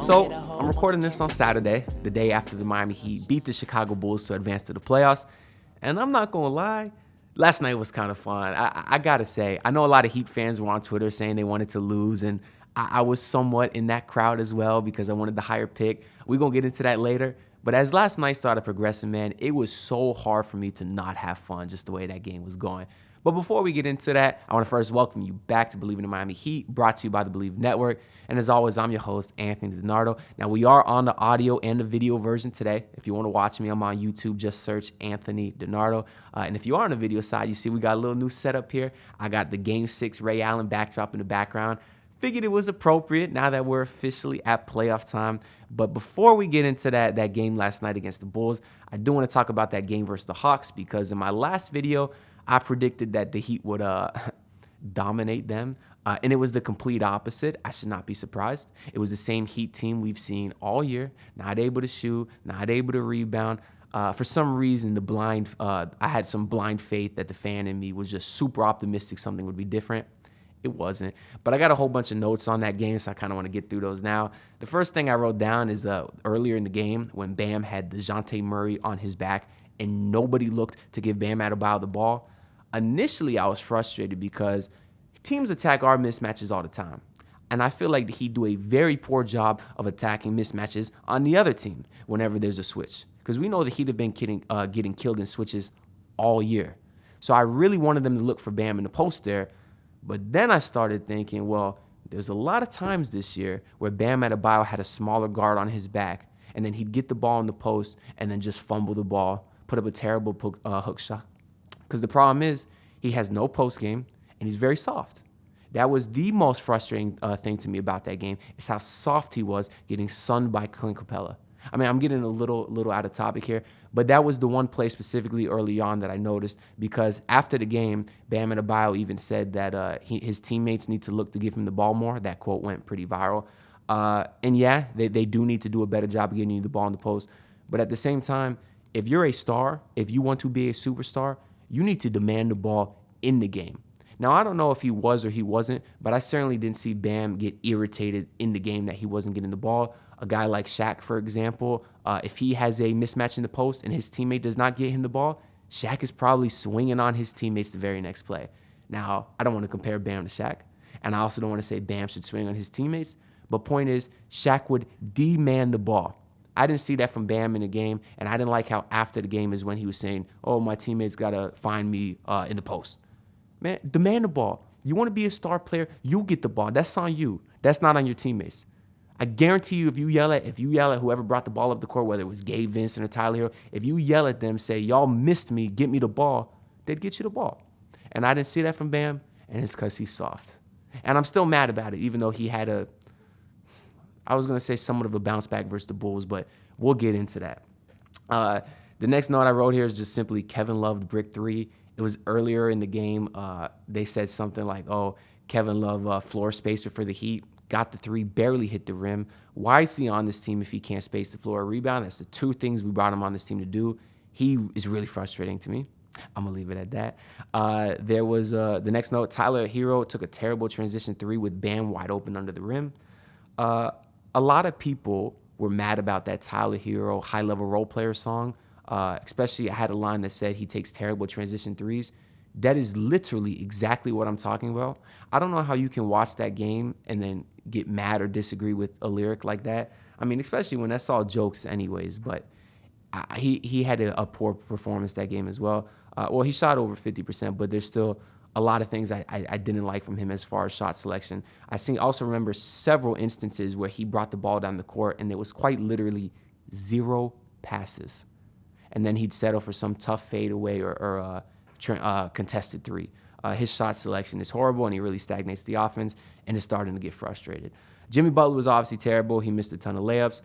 So, I'm recording this on Saturday, the day after the Miami Heat beat the Chicago Bulls to advance to the playoffs. And I'm not going to lie, last night was kind of fun. I got to say, I know a lot of Heat fans were on Twitter saying they wanted to lose, and I was somewhat in that crowd as well because I wanted the higher pick. We're going to get into that later. But as last night started progressing, man, it was so hard for me to not have fun just the way that game was going. But before we get into that, I want to first welcome you back to Believe in the Miami Heat, brought to you by the Believe Network. And as always, I'm your host, Anthony DiNardo. Now, we are on the audio and the video version today. If you want to watch me, I'm on YouTube. Just search Anthony DiNardo. And if you are on the video side, you see we got a little new setup here. I got the Game 6 Ray Allen backdrop in the background. Figured it was appropriate now that we're officially at playoff time. But before we get into that game last night against the Bulls, I do want to talk about that game versus the Hawks because in my last video, I predicted that the Heat would dominate them, and it was the complete opposite. I should not be surprised. It was the same Heat team we've seen all year, not able to shoot, not able to rebound. For some reason, I had some blind faith that the fan in me was just super optimistic something would be different. It wasn't. But I got a whole bunch of notes on that game, so I kind of want to get through those now. The first thing I wrote down is earlier in the game when Bam had DeJounte Murray on his back and nobody looked to give Bam Adebayo the ball. Initially, I was frustrated because teams attack our mismatches all the time. And I feel like the Heat do a very poor job of attacking mismatches on the other team whenever there's a switch. Because we know the Heat have been getting killed in switches all year. So I really wanted them to look for Bam in the post there. But then I started thinking, well, there's a lot of times this year where Bam Adebayo had a smaller guard on his back, and then he'd get the ball in the post and then just fumble the ball, put up a terrible hook shot. Because the problem is he has no post game and he's very soft. That was the most frustrating thing to me about that game is how soft he was getting sunned by Clint Capella. I mean, I'm getting a little out of topic here, but that was the one play specifically early on that I noticed because after the game, Bam Adebayo even said that his teammates need to look to give him the ball more. That quote went pretty viral. And yeah, they do need to do a better job of getting you the ball in the post. But at the same time, if you're a star, if you want to be a superstar, you need to demand the ball in the game. Now, I don't know if he was or he wasn't, but I certainly didn't see Bam get irritated in the game that he wasn't getting the ball. A guy like Shaq, for example, if he has a mismatch in the post and his teammate does not get him the ball, Shaq is probably swinging on his teammates the very next play. Now, I don't want to compare Bam to Shaq, and I also don't want to say Bam should swing on his teammates, but point is, Shaq would demand the ball. I didn't see that from Bam in the game, and I didn't like how after the game is when he was saying, oh, my teammates got to find me in the post. Man, demand the ball. You want to be a star player, you get the ball. That's on you. That's not on your teammates. I guarantee you if you yell at whoever brought the ball up the court, whether it was Gabe Vincent or Tyler Herro, if you yell at them, say, y'all missed me, get me the ball, they'd get you the ball. And I didn't see that from Bam, and it's because he's soft. And I'm still mad about it, even though he had I was going to say somewhat of a bounce back versus the Bulls, but we'll get into that. The next note I wrote here is just simply Kevin Love brick three. It was earlier in the game. They said something like, oh, Kevin Love, floor spacer for the Heat, got the three, barely hit the rim. Why is he on this team if he can't space the floor or rebound? That's the two things we brought him on this team to do. He is really frustrating to me. I'm going to leave it at that. There was the next note, Tyler Herro took a terrible transition three with Bam wide open under the rim. A lot of people were mad about that Tyler Herro high-level role player song, especially I had a line that said he takes terrible transition threes. That is literally exactly what I'm talking about. I don't know how you can watch that game and then get mad or disagree with a lyric like that. I mean, especially when that's all jokes anyways, but he had a poor performance that game as well. Well, he shot over 50%, but there's still a lot of things I didn't like from him as far as shot selection. Also remember several instances where he brought the ball down the court and there was quite literally 0 passes. And then he'd settle for some tough fadeaway or contested three. His shot selection is horrible and he really stagnates the offense and is starting to get frustrated. Jimmy Butler was obviously terrible. He missed a ton of layups.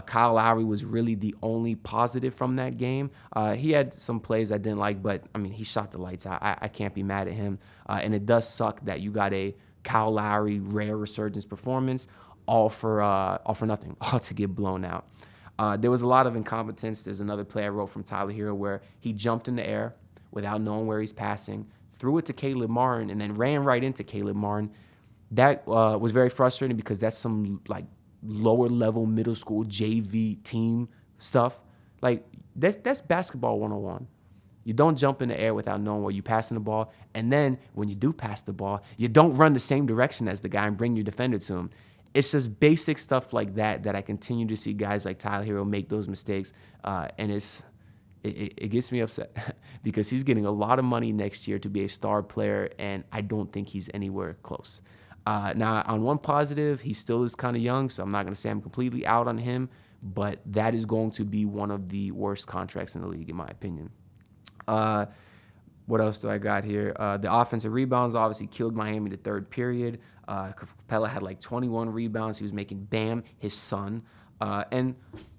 Kyle Lowry was really the only positive from that game. He had some plays I didn't like, but, I mean, he shot the lights out. I can't be mad at him. And it does suck that you got a Kyle Lowry rare resurgence performance all for nothing, all to get blown out. There was a lot of incompetence. There's another play I wrote from Tyler Herro where he jumped in the air without knowing where he's passing, threw it to Caleb Martin, and then ran right into Caleb Martin. That was very frustrating because that's some lower level middle school JV team stuff. Like that's basketball 101. You don't jump in the air without knowing where you're passing the ball. And then when you do pass the ball, you don't run the same direction as the guy and bring your defender to him. It's just basic stuff like that I continue to see guys like Tyler Herro make those mistakes. And it gets me upset because he's getting a lot of money next year to be a star player, and I don't think he's anywhere close. Now, on one positive, he still is kind of young, so I'm not going to say I'm completely out on him, but that is going to be one of the worst contracts in the league, in my opinion. What else do I got here? The offensive rebounds obviously killed Miami the third period. Capella had like 21 rebounds. He was making Bam his son. And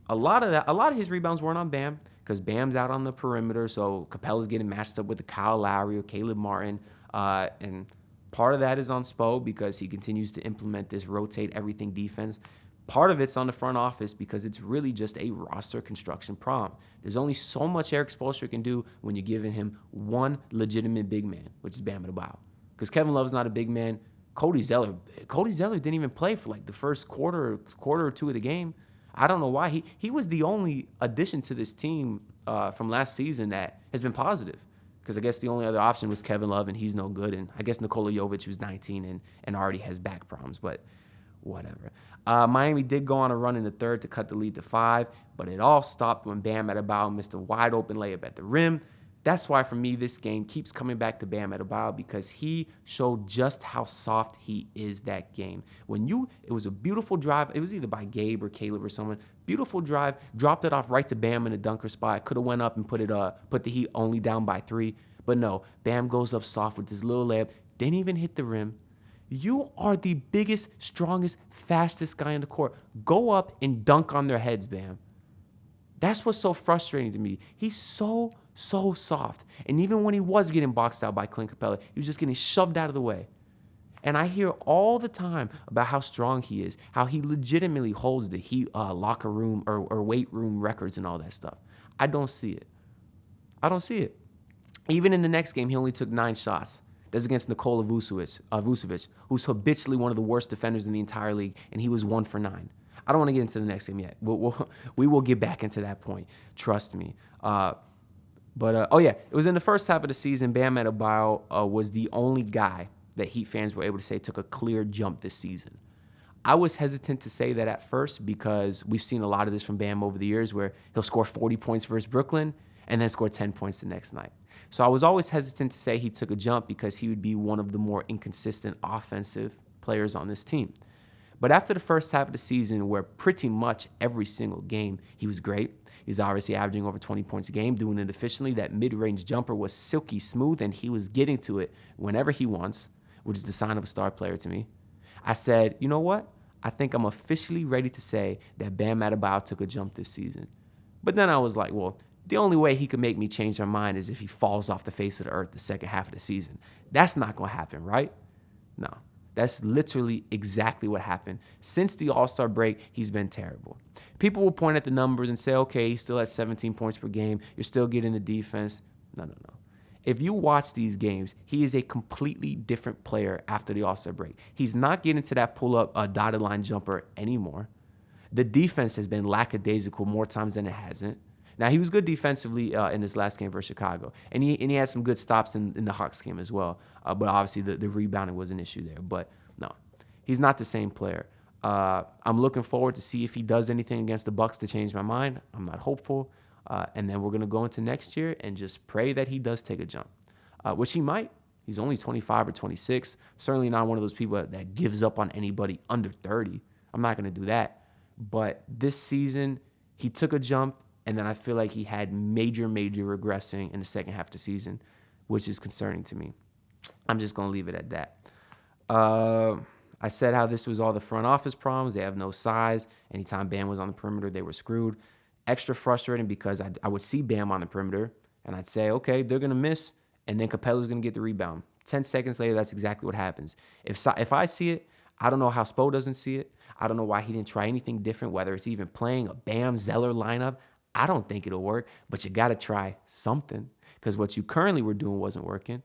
a lot of his rebounds weren't on Bam because Bam's out on the perimeter, so Capella's getting matched up with a Kyle Lowry or Caleb Martin. And part of that is on Spo because he continues to implement this rotate everything defense. Part of it's on the front office because it's really just a roster construction problem. There's only so much Eric Spoelstra can do when you're giving him one legitimate big man, which is Bam Adebayo. Because Kevin Love's not a big man. Cody Zeller didn't even play for like the first quarter or two of the game. I don't know why. He was the only addition to this team from last season that has been positive. Because I guess the only other option was Kevin Love, and he's no good. And I guess Nikola Jovic, who's 19 and already has back problems. But whatever. Miami did go on a run in the third to cut the lead to 5, but it all stopped when Bam Adebayo missed a wide open layup at the rim. That's why, for me, this game keeps coming back to Bam Adebayo because he showed just how soft he is that game. It was a beautiful drive. It was either by Gabe or Caleb or someone. Beautiful drive, dropped it off right to Bam in the dunker spot. Could have went up and put the Heat only down by 3. But no, Bam goes up soft with this little layup. Didn't even hit the rim. You are the biggest, strongest, fastest guy in the court. Go up and dunk on their heads, Bam. That's what's so frustrating to me. He's so soft. And even when he was getting boxed out by Clint Capella, he was just getting shoved out of the way. And I hear all the time about how strong he is, how he legitimately holds the Heat locker room or weight room records and all that stuff. I don't see it. Even in the next game, he only took 9 shots. That's against Nikola Vucevic, who's habitually one of the worst defenders in the entire league, and he was 1 for 9. I don't want to get into the next game yet. We will get back into that point. Trust me. It was in the first half of the season, Bam Adebayo was the only guy that Heat fans were able to say took a clear jump this season. I was hesitant to say that at first because we've seen a lot of this from Bam over the years where he'll score 40 points versus Brooklyn and then score 10 points the next night. So I was always hesitant to say he took a jump because he would be one of the more inconsistent offensive players on this team. But after the first half of the season, where pretty much every single game he was great, he's obviously averaging over 20 points a game, doing it efficiently. That mid-range jumper was silky smooth, and he was getting to it whenever he wants, which is the sign of a star player to me. I said, you know what? I think I'm officially ready to say that Bam Adebayo took a jump this season. But then I was like, well, the only way he could make me change my mind is if he falls off the face of the earth the second half of the season. That's not going to happen, right? No. That's literally exactly what happened. Since the All-Star break, he's been terrible. People will point at the numbers and say, okay, he's still at 17 points per game. You're still getting the defense. No. If you watch these games, he is a completely different player after the All-Star break. He's not getting to that pull-up dotted line jumper anymore. The defense has been lackadaisical more times than it hasn't. Now, he was good defensively in his last game versus Chicago, and he had some good stops in the Hawks game as well. But obviously, the rebounding was an issue there. But no, he's not the same player. I'm looking forward to see if he does anything against the Bucks to change my mind. I'm not hopeful. And then we're going to go into next year and just pray that he does take a jump, which he might. He's only 25 or 26. Certainly not one of those people that gives up on anybody under 30. I'm not going to do that. But this season, he took a jump. And then I feel like he had major regressing in the second half of the season, which is concerning to me. I'm just going to leave it at that. I said how this was all the front office problems. They have no size. Anytime Bam was on the perimeter, they were screwed. Extra frustrating because I would see Bam on the perimeter, and I'd say, okay, they're going to miss, and then Capella's going to get the rebound. 10 seconds later, that's exactly what happens. If I see it, I don't know how Spo doesn't see it. I don't know why he didn't try anything different, whether it's even playing a Bam Zeller lineup. I don't think it'll work, but you got to try something because what you currently were doing wasn't working.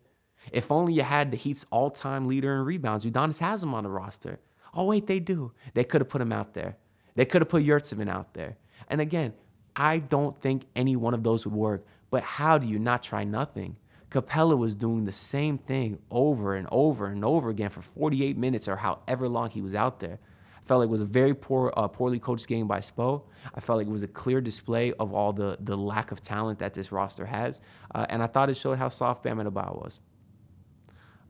If only you had the Heat's all-time leader in rebounds. Udonis has him on the roster. Oh, wait, they do. They could have put him out there. They could have put Yurtseven out there. And again, I don't think any one of those would work. But how do you not try nothing? Capella was doing the same thing over and over and over again for 48 minutes or however long he was out there. I felt like it was a very poorly coached game by Spo. I felt like it was a clear display of all the lack of talent that this roster has. And I thought it showed how soft Bam Adebayo was.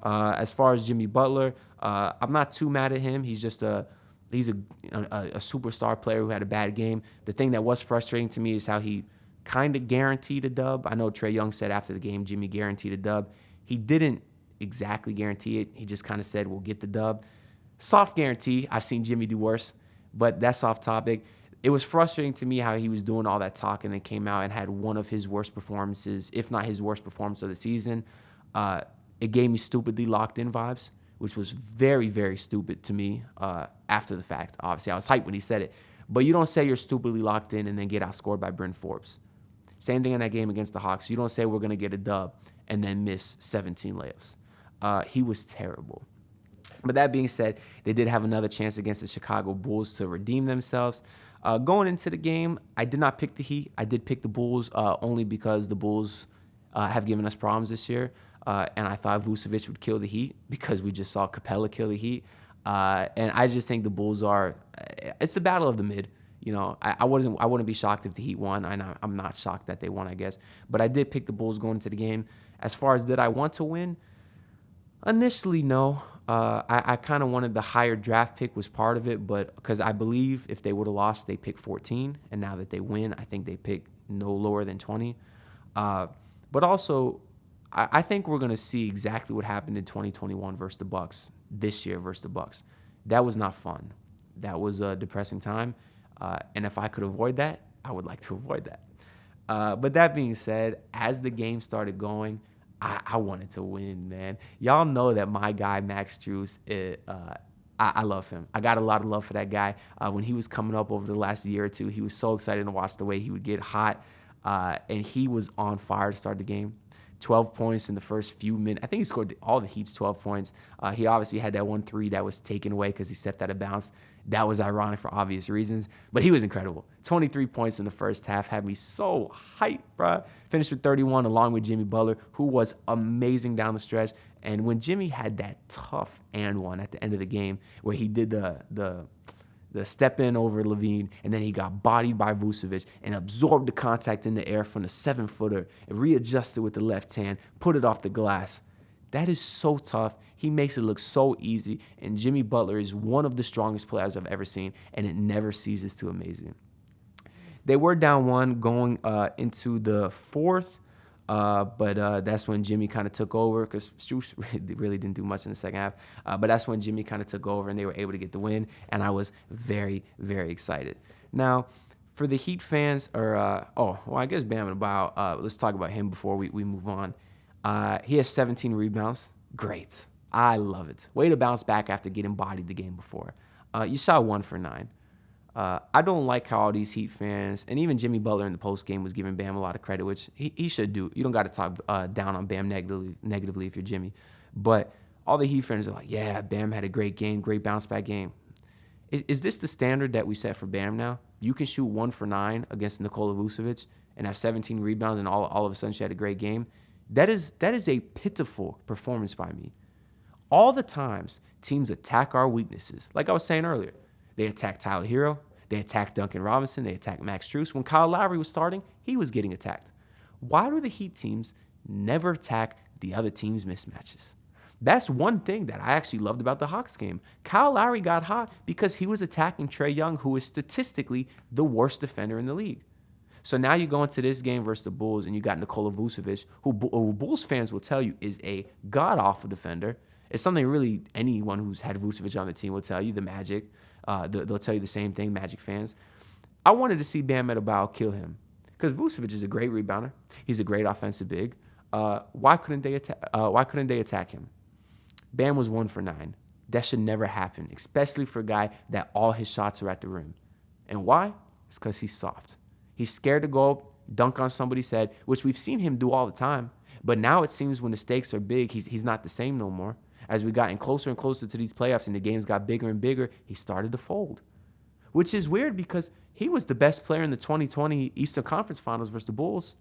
As far as Jimmy Butler, I'm not too mad at him. He's a superstar player who had a bad game. The thing that was frustrating to me is how he kind of guaranteed a dub. I know Trae Young said after the game, Jimmy guaranteed a dub. He didn't exactly guarantee it. He just kind of said, we'll get the dub. Soft guarantee. I've seen Jimmy do worse, but that's off topic. It was frustrating to me how he was doing all that talk and then came out and had one of his worst performances, if not his worst performance of the season. It gave me stupidly locked in vibes, which was very, very stupid to me after the fact. Obviously, I was hyped when he said it. But you don't say you're stupidly locked in and then get outscored by Bryn Forbes. Same thing in that game against the Hawks. You don't say we're going to get a dub and then miss 17 layups. He was terrible. But that being said, they did have another chance against the Chicago Bulls to redeem themselves. Going into the game, I did not pick the Heat. I did pick the Bulls only because the Bulls have given us problems this year. And I thought Vucevic would kill the Heat because we just saw Capella kill the Heat. And I just think the Bulls it's the battle of the mid. You know, I wouldn't be shocked if the Heat won. I'm not shocked that they won, I guess. But I did pick the Bulls going into the game. As far as did I want to win? Initially, no. I kind of wanted the higher draft pick was part of it, but because I believe if they would have lost, they pick 14. And now that they win, I think they pick no lower than 20. But also, I think we're going to see exactly what happened in 2021 versus the Bucks, this year versus the Bucks. That was not fun. That was a depressing time. And if I could avoid that, I would like to avoid that. But that being said, as the game started going, I wanted to win, man. Y'all know that my guy, Max Strus, I love him. I got a lot of love for that guy. When he was coming up over the last year or two, he was so excited to watch the way he would get hot. And he was on fire to start the game. 12 points in the first few minutes. I think he scored all the Heat's 12 points. He obviously had that 1-3 that was taken away because he stepped out of bounds. That was ironic for obvious reasons, but he was incredible. 23 points in the first half had me so hyped, bro. Finished with 31 along with Jimmy Butler, who was amazing down the stretch. And when Jimmy had that tough and one at the end of the game where he did the step in over Levine, and then he got bodied by Vucevic and absorbed the contact in the air from the 7-footer and readjusted with the left hand, put it off the glass. That is so tough. He makes it look so easy, and Jimmy Butler is one of the strongest players I've ever seen, and it never ceases to amaze me. They were down one going into the fourth, but that's when Jimmy kind of took over because Strus really didn't do much in the second half. But that's when Jimmy kind of took over and they were able to get the win, and I was very, very excited. Now, for the Heat fans, I guess Bam Adebayo, let's talk about him before we move on. He has 17 rebounds. Great. I love it. Way to bounce back after getting bodied the game before. You shot 1 for 9. I don't like how all these Heat fans, and even Jimmy Butler in the postgame was giving Bam a lot of credit, which he should do. You don't got to talk down on Bam negatively if you're Jimmy. But all the Heat fans are like, yeah, Bam had a great game, great bounce-back game. Is this the standard that we set for Bam now? You can shoot 1 for 9 against Nikola Vucevic and have 17 rebounds, and all of a sudden she had a great game? That is a pitiful performance by me. All the times teams attack our weaknesses, like I was saying earlier, they attacked Tyler Herro, they attacked Duncan Robinson, they attacked Max Strus. When Kyle Lowry was starting, he was getting attacked. Why do the Heat teams never attack the other team's mismatches? That's one thing that I actually loved about the Hawks game. Kyle Lowry got hot because he was attacking Trae Young, who is statistically the worst defender in the league. So now you go into this game versus the Bulls, and you got Nikola Vucevic, who Bulls fans will tell you is a god-awful defender. It's something really anyone who's had Vucevic on the team will tell you, the Magic. They'll tell you the same thing, Magic fans. I wanted to see Bam Adebayo kill him because Vucevic is a great rebounder. He's a great offensive big. Why couldn't they attack him? Bam was 1 for 9. That should never happen, especially for a guy that all his shots are at the rim. And why? It's because he's soft. He's scared to go up, dunk on somebody's head, which we've seen him do all the time. But now it seems when the stakes are big, he's not the same no more. As we gotten closer and closer to these playoffs and the games got bigger and bigger, he started to fold. which is weird because he was the best player in the 2020 Eastern Conference Finals versus the Bulls.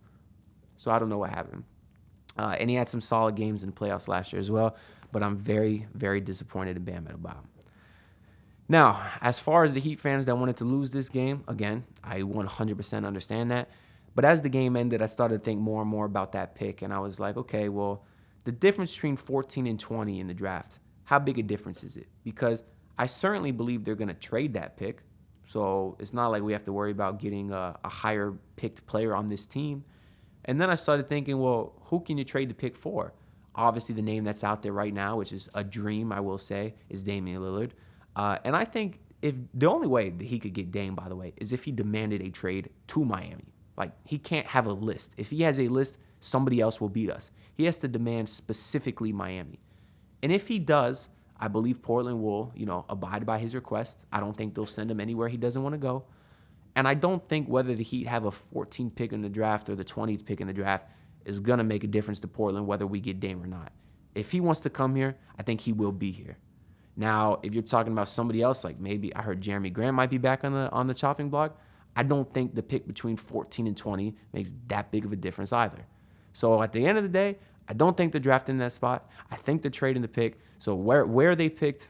So I don't know what happened. And he had some solid games in the playoffs last year as well, but I'm very, very disappointed in Bam Adebayo. Now, as far as the Heat fans that wanted to lose this game, again, I 100% understand that. But as the game ended, I started to think more and more about that pick, and I was like, okay, well, the difference between 14 and 20 in the draft, how big a difference is it? Because I certainly believe they're going to trade that pick, so it's not like we have to worry about getting a higher picked player on this team. And then I started thinking, well, who can you trade the pick for? Obviously, the name that's out there right now, which is a dream, I will say, is Damian Lillard. And I think if the only way that he could get Dame, by the way, is if he demanded a trade to Miami. Like, he can't have a list. If he has a list, somebody else will beat us. He has to demand specifically Miami. And if he does, I believe Portland will, abide by his request. I don't think they'll send him anywhere he doesn't want to go. And I don't think whether the Heat have a 14th pick in the draft or the 20th pick in the draft is going to make a difference to Portland whether we get Dame or not. If he wants to come here, I think he will be here. Now, if you're talking about somebody else, like maybe I heard Jeremy Grant might be back on the chopping block, I don't think the pick between 14 and 20 makes that big of a difference either. So at the end of the day, I don't think they're drafting that spot. I think they're trading the pick. So where they picked,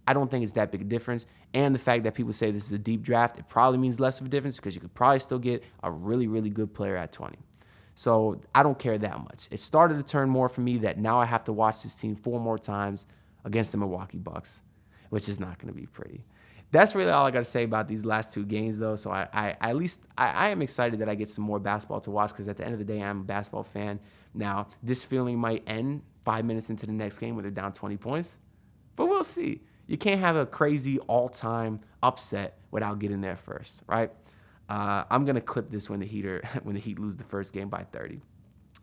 I don't think it's that big a difference. And the fact that people say this is a deep draft, it probably means less of a difference because you could probably still get a really, really good player at 20. So I don't care that much. It started to turn more for me that now I have to watch this team 4 more times against the Milwaukee Bucks, which is not going to be pretty. That's really all I got to say about these last 2 games, though. So I am excited that I get some more basketball to watch because at the end of the day, I'm a basketball fan. Now, this feeling might end 5 minutes into the next game when they're down 20 points, but we'll see. You can't have a crazy all-time upset without getting there first, right? I'm going to clip this when the Heat lose the first game by 30.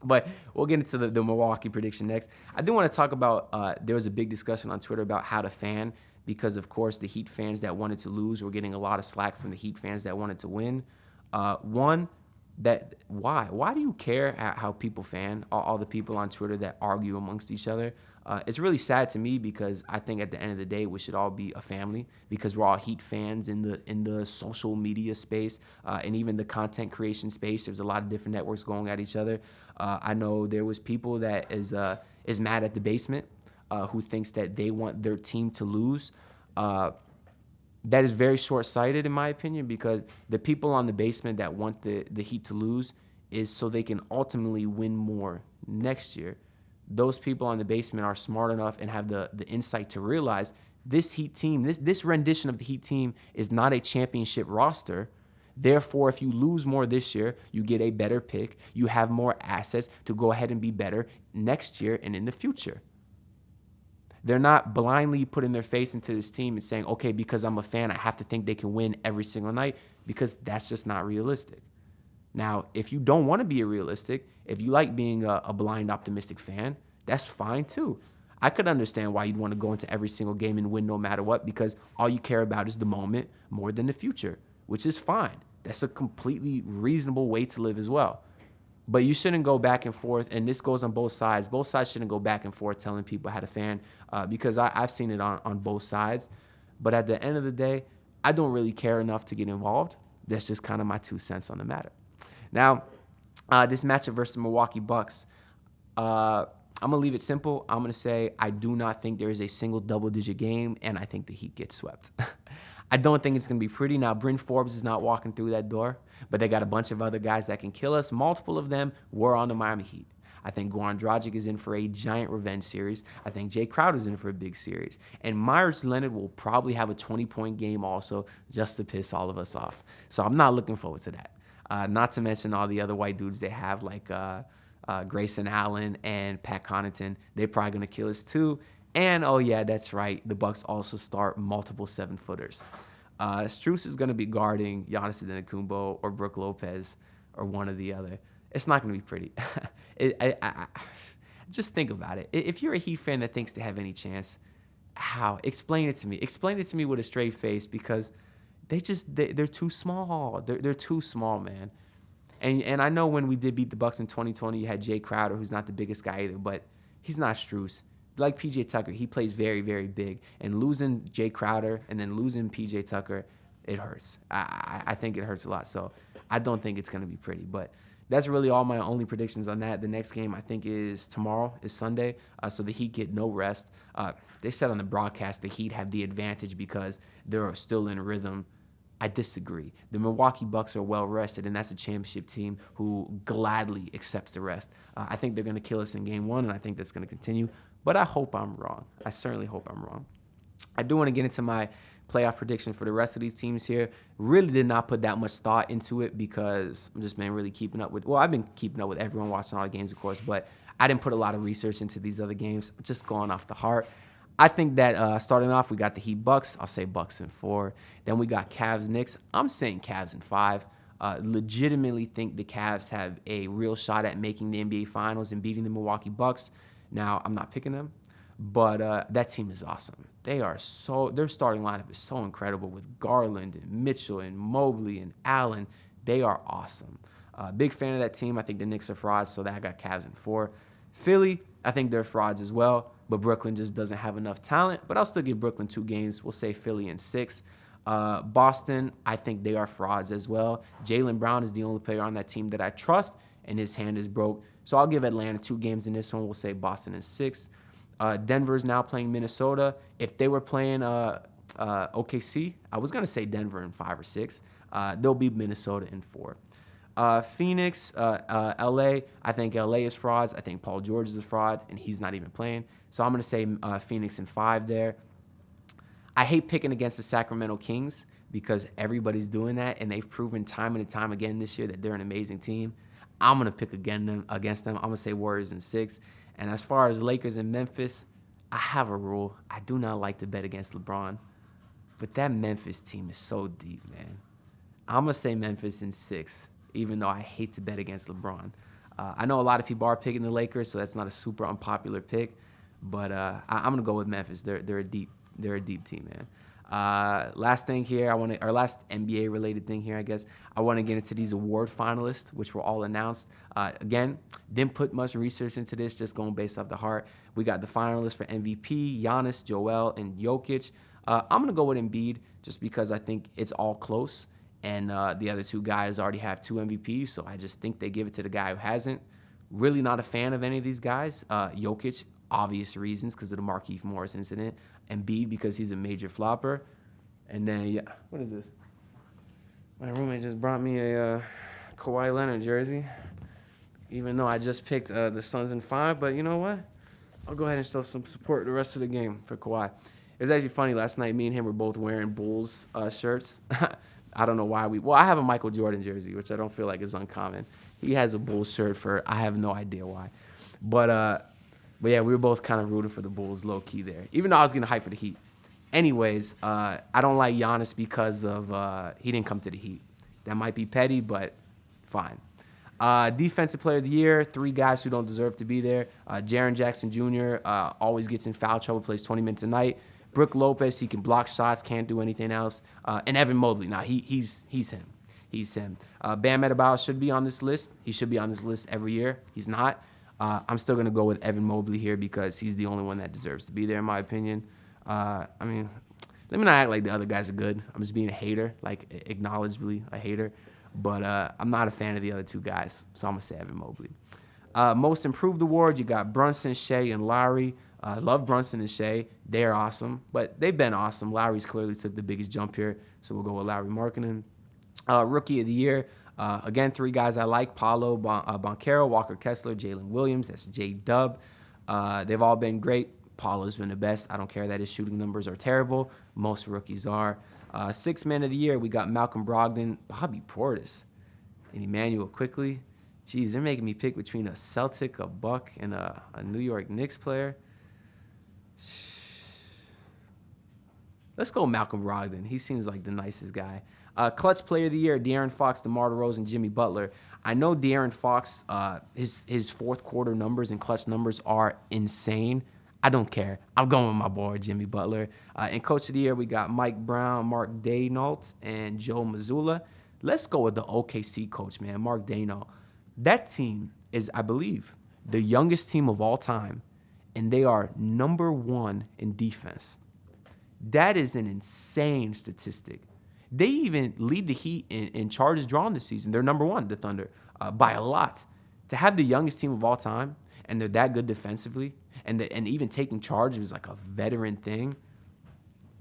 But we'll get into the Milwaukee prediction next. I do want to talk about there was a big discussion on Twitter about how to fan because, of course, the Heat fans that wanted to lose were getting a lot of slack from the Heat fans that wanted to win. Why do you care how people fan, all the people on Twitter that argue amongst each other? It's really sad to me because I think at the end of the day, we should all be a family because we're all Heat fans in the social media space and even the content creation space. There's a lot of different networks going at each other. I know there was people that is mad at the basement who thinks that they want their team to lose. That is very short-sighted in my opinion because the people on the basement that want the Heat to lose is so they can ultimately win more next year. Those people on the basement are smart enough and have the insight to realize this Heat team, this rendition of the Heat team is not a championship roster. Therefore, if you lose more this year, you get a better pick. You have more assets to go ahead and be better next year and in the future. They're not blindly putting their face into this team and saying, okay, because I'm a fan, I have to think they can win every single night because that's just not realistic. Now, if you don't want to be realistic, if you like being a blind optimistic fan, that's fine too. I could understand why you'd want to go into every single game and win no matter what because all you care about is the moment more than the future, which is fine. That's a completely reasonable way to live as well. But you shouldn't go back and forth, and this goes on both sides. Both sides shouldn't go back and forth telling people how to fan because I've seen it on both sides. But at the end of the day, I don't really care enough to get involved. That's just kind of my 2 cents on the matter. Now, this matchup versus the Milwaukee Bucks, I'm going to leave it simple. I'm going to say I do not think there is a single double-digit game, and I think the Heat gets swept. I don't think it's going to be pretty. Now, Bryn Forbes is not walking through that door, but they got a bunch of other guys that can kill us. Multiple of them were on the Miami Heat. I think Goran Dragic is in for a giant revenge series. I think Jay Crowder's in for a big series. And Myers Leonard will probably have a 20-point game also just to piss all of us off. So I'm not looking forward to that. Not to mention all the other white dudes they have like Grayson Allen and Pat Connaughton. They're probably going to kill us too. And, oh, yeah, that's right. The Bucks also start multiple 7-footers. Strus is going to be guarding Giannis Antetokounmpo or Brook Lopez or one or the other. It's not going to be pretty. Just think about it. If you're a Heat fan that thinks they have any chance, how? Explain it to me. Explain it to me with a straight face because they're too small. They're too small, man. And I know when we did beat the Bucks in 2020, you had Jay Crowder, who's not the biggest guy either, but he's not Strus. Like P.J. Tucker, he plays very, very big. And losing Jay Crowder and then losing P.J. Tucker, it hurts. I think it hurts a lot. So I don't think it's going to be pretty. But that's really all my only predictions on that. The next game, I think, is tomorrow, is Sunday. So the Heat get no rest. They said on the broadcast the Heat have the advantage because they're still in rhythm. I disagree. The Milwaukee Bucks are well rested, and that's a championship team who gladly accepts the rest. I think they're going to kill us in game one, and I think that's going to continue. But I hope I'm wrong. I certainly hope I'm wrong. I do want to get into my playoff prediction for the rest of these teams here. Really did not put that much thought into it because I'm just been really keeping up with, well, I've been keeping up with everyone, watching all the games, of course, but I didn't put a lot of research into these other games, just going off the heart. I think that starting off, we got the Heat Bucks. I'll say Bucks in 4. Then we got Cavs Knicks. I'm saying Cavs in 5. Legitimately think the Cavs have a real shot at making the NBA Finals and beating the Milwaukee Bucks. Now, I'm not picking them, but that team is awesome. Their starting lineup is so incredible with Garland and Mitchell and Mobley and Allen. They are awesome. Big fan of that team. I think the Knicks are frauds, so that I got Cavs in 4. Philly, I think they're frauds as well, but Brooklyn just doesn't have enough talent. But I'll still give Brooklyn 2 games. We'll say Philly in 6. Boston, I think they are frauds as well. Jaylen Brown is the only player on that team that I trust, and his hand is broke. So I'll give Atlanta 2 games in this one. We'll say Boston in 6. Denver's now playing Minnesota. If they were playing OKC, I was going to say Denver in 5 or 6. They'll be Minnesota in 4. Phoenix, LA, I think LA is frauds. I think Paul George is a fraud, and he's not even playing. So I'm going to say Phoenix in 5 there. I hate picking against the Sacramento Kings because everybody's doing that, and they've proven time and time again this year that they're an amazing team. I'm going to pick against them. I'm going to say Warriors in 6. And as far as Lakers and Memphis, I have a rule. I do not like to bet against LeBron, but that Memphis team is so deep, man. I'm going to say Memphis in 6. Even though I hate to bet against LeBron. I know a lot of people are picking the Lakers, so that's not a super unpopular pick. But I'm gonna go with Memphis. They're a deep team, man. Last thing here, last NBA related thing here, I guess. I want to get into these award finalists, which were all announced. Again, didn't put much research into this, just going based off the heart. We got the finalists for MVP: Giannis, Joel, and Jokic. I'm gonna go with Embiid just because I think it's all close. And the other 2 guys already have 2 MVPs, so I just think they give it to the guy who hasn't. Really not a fan of any of these guys. Jokic, obvious reasons, because of the Markieff Morris incident. Embiid, because he's a major flopper. And then, what is this? My roommate just brought me a Kawhi Leonard jersey, even though I just picked the Suns in 5. But you know what? I'll go ahead and show some support the rest of the game for Kawhi. It was actually funny. Last night, me and him were both wearing Bulls shirts. I don't know why I have a Michael Jordan jersey, which I don't feel like is uncommon. He has a Bulls shirt I have no idea why. But yeah, we were both kind of rooting for the Bulls low-key there, even though I was getting hyped for the Heat. Anyways, I don't like Giannis because of he didn't come to the Heat. That might be petty, but fine. Defensive Player of the Year, 3 guys who don't deserve to be there. Jaren Jackson Jr. Always gets in foul trouble, plays 20 minutes a night. Brook Lopez, he can block shots, can't do anything else. And Evan Mobley, he's him. He's him. Bam Adebayo should be on this list. He should be on this list every year. He's not. I'm still going to go with Evan Mobley here because he's the only one that deserves to be there, in my opinion. Let me not act like the other guys are good. I'm just being a hater, like acknowledgeably a hater. But I'm not a fan of the other 2 guys, so I'm going to say Evan Mobley. Most Improved Award, you got Brunson, Shea, and Lowry. I love Brunson and Shea. They're awesome, but they've been awesome. Lowry's clearly took the biggest jump here, so we'll go with Lowry Markkinen. Rookie of the Year, again, 3 guys I like: Paolo Banchero, Walker Kessler, Jalen Williams. That's J-Dub. They've all been great. Paolo's been the best. I don't care that his shooting numbers are terrible. Most rookies are. 6th Man of the Year, we got Malcolm Brogdon, Bobby Portis, and Emmanuel Quickley. Geez, they're making me pick between a Celtic, a Buck, and a New York Knicks player. Let's go Malcolm Brogdon. He seems like the nicest guy. Clutch Player of the Year, De'Aaron Fox, DeMar DeRozan, and Jimmy Butler. I know De'Aaron Fox, his 4th quarter numbers and clutch numbers are insane. I don't care. I'm going with my boy, Jimmy Butler. And Coach of the Year, we got Mike Brown, Mark Daigneault, and Joe Mazzulla. Let's go with the OKC coach, man, Mark Daigneault. That team is, I believe, the youngest team of all time, and they are number 1 in defense. That is an insane statistic. They even lead the Heat in charges drawn this season. They're number one, the Thunder, by a lot. To have the youngest team of all time, and they're that good defensively, and even taking charge was like a veteran thing,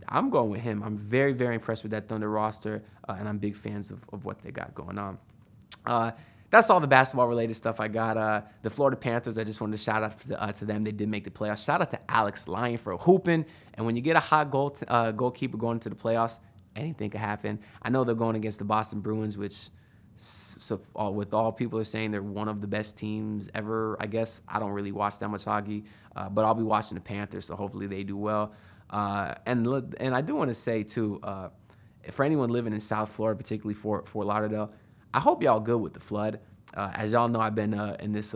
I'm going with him. I'm very, very impressed with that Thunder roster, and I'm big fans of what they got going on. That's all the basketball-related stuff I got. The Florida Panthers, I just wanted to shout out to them. They did make the playoffs. Shout out to Alex Lyon for hooping. And when you get a hot goalkeeper going into the playoffs, anything could happen. I know they're going against the Boston Bruins, which, with all people are saying they're one of the best teams ever, I guess. I don't really watch that much hockey, but I'll be watching the Panthers, so hopefully they do well. And I do want to say, too, for anyone living in South Florida, particularly Fort Lauderdale, I hope y'all good with the flood. As y'all know, I've been in this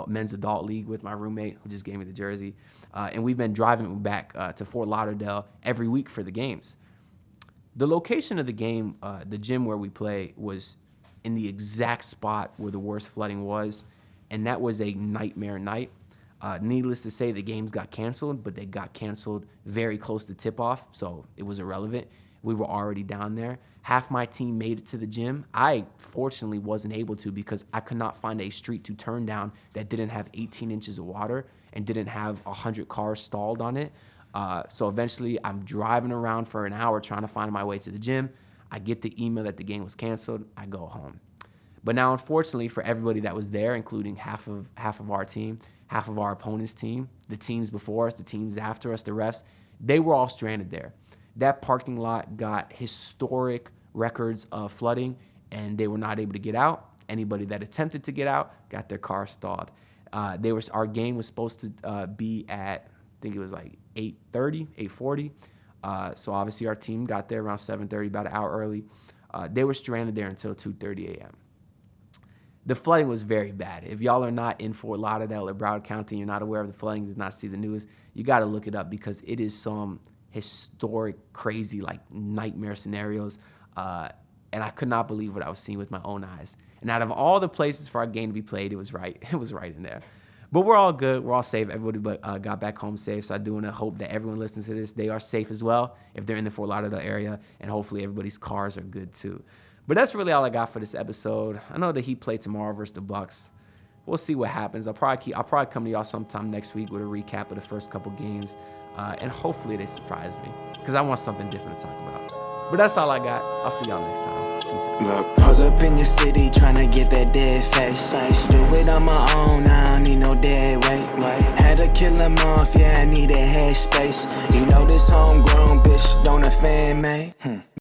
men's adult league with my roommate who just gave me the jersey. And we've been driving back to Fort Lauderdale every week for the games. The location of the game, the gym where we play, was in the exact spot where the worst flooding was. And that was a nightmare night. Needless to say, the games got canceled, but they got canceled very close to tip-off, so it was irrelevant. We were already down there. Half my team made it to the gym. I fortunately wasn't able to because I could not find a street to turn down that didn't have 18 inches of water and didn't have 100 cars stalled on it. So eventually I'm driving around for an hour trying to find my way to the gym. I get the email that the game was canceled. I go home. But now, unfortunately, for everybody that was there, including half of our team, half of our opponent's team, the teams before us, the teams after us, the refs, they were all stranded there. That parking lot got historic records of flooding, and they were not able to get out. Anybody that attempted to get out got their car stalled. Our game was supposed to be at, I think it was like 8:30, 8:40. So obviously our team got there around 7:30, about an hour early. They were stranded there until 2:30 a.m. The flooding was very bad. If y'all are not in Fort Lauderdale or Broward County, you're not aware of the flooding, did not see the news, you got to look it up because it is some historic, crazy, like nightmare scenarios. And I could not believe what I was seeing with my own eyes. And out of all the places for our game to be played, it was right. It was right in there. But we're all good. We're all safe. Everybody got back home safe. So I do want to hope that everyone listening to this, they are safe as well if they're in the Fort Lauderdale area. And hopefully everybody's cars are good too. But that's really all I got for this episode. I know the Heat play tomorrow versus the Bucks. We'll see what happens. I'll probably come to y'all sometime next week with a recap of the first couple games. And hopefully they surprise me because I want something different to talk about. But that's all I got. I'll see y'all next time. Peace out. Look, pull up in your city tryna get that dead face. Do it on my own, I don't need no dead weight. Had to kill him off, yeah, I need a head space. You know this homegrown bitch don't offend me.